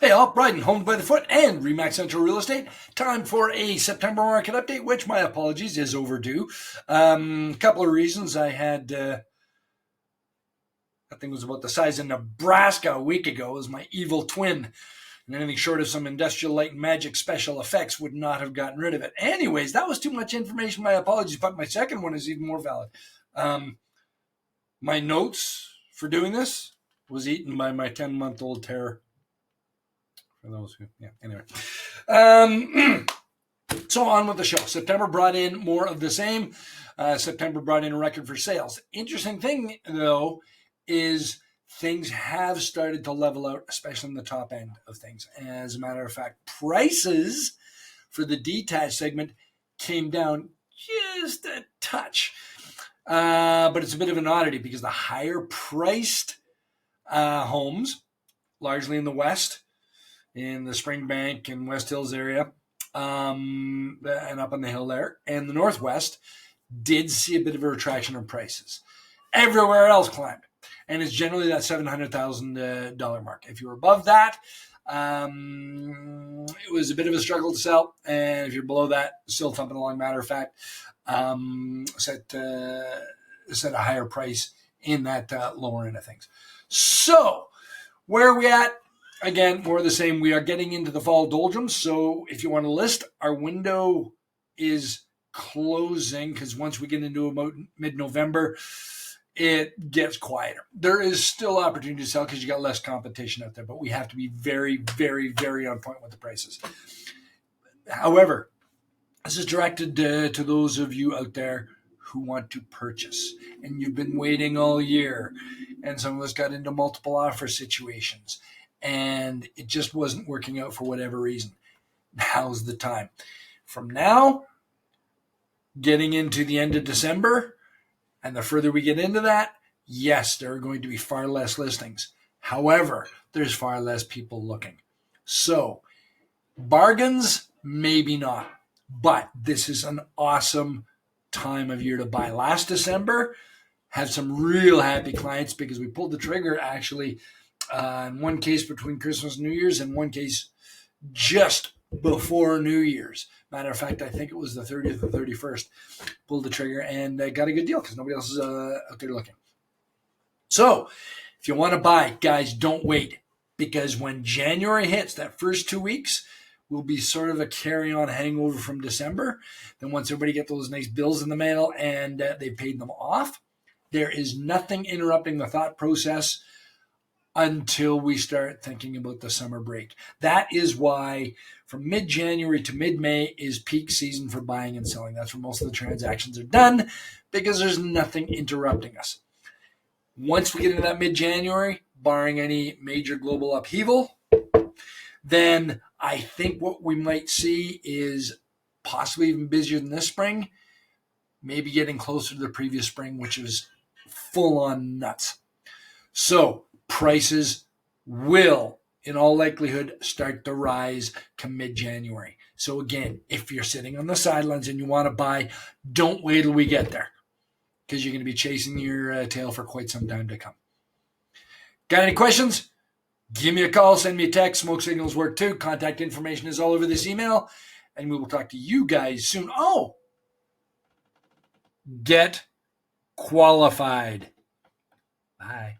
Hey all, Bryden, Homes by the Foot and Remax Central Real Estate. Time for a September market update, which, my apologies, is overdue. Couple of reasons. I had, that thing was about the size of Nebraska a week ago. It was my evil twin. And anything short of some industrial light and magic special effects would not have gotten rid of it. Anyways, that was too much information. My apologies, but my second one is even more valid. My notes for doing this was eaten by my 10-month-old terror. For those who, anyway. So on with the show. September brought in more of the same. September brought in a record for sales. Interesting thing, though, is things have started to level out, especially in the top end of things. As a matter of fact, prices for the detached segment came down just a touch. But it's a bit of an oddity because the higher priced homes, largely in the West, in the Springbank and West Hills area, and up on the hill there, and the Northwest, did see a bit of a retraction of prices. Everywhere else climbed. And it's generally that $700,000 mark. If you're above that, it was a bit of a struggle to sell. And if you're below that, still thumping along. Matter of fact, set a higher price in that lower end of things. So where are we at? Again, more of the same. We are getting into the fall doldrums. So if you want to list, our window is closing because once we get into about mid-November, it gets quieter. There is still opportunity to sell because you got less competition out there, but we have to be very, very, very on point with the prices. However, this is directed to those of you out there who want to purchase and you've been waiting all year, and some of us got into multiple offer situations and it just wasn't working out for whatever reason. Now's the time. From now, getting into the end of December, and the further we get into that, yes, there are going to be far less listings. However, there's far less people looking. So, bargains, maybe not. But this is an awesome time of year to buy. Last December, had some real happy clients because we pulled the trigger actually in one case between Christmas and New Year's, and one case just before New Year's. Matter of fact, I think it was the 30th or 31st. Pulled the trigger and got a good deal because nobody else is out there looking. So if you want to buy, guys, don't wait, because when January hits, that first 2 weeks will be sort of a carry-on hangover from December. Then once everybody get those nice bills in the mail and they paid them off, there is nothing interrupting the thought process until we start thinking about the summer break. That is why from mid-January to mid-May is peak season for buying and selling. That's where most of the transactions are done because there's nothing interrupting us. Once we get into that mid-January, barring any major global upheaval, then I think what we might see is possibly even busier than this spring, maybe getting closer to the previous spring, which was full-on nuts. So prices will, in all likelihood, start to rise to mid-January. So again, if you're sitting on the sidelines and you want to buy, don't wait till we get there, because you're going to be chasing your tail for quite some time to come. Got any questions? Give me a call, send me a text. Smoke signals work too. Contact information is all over this email, and we will talk to you guys soon. Oh, get qualified. Bye.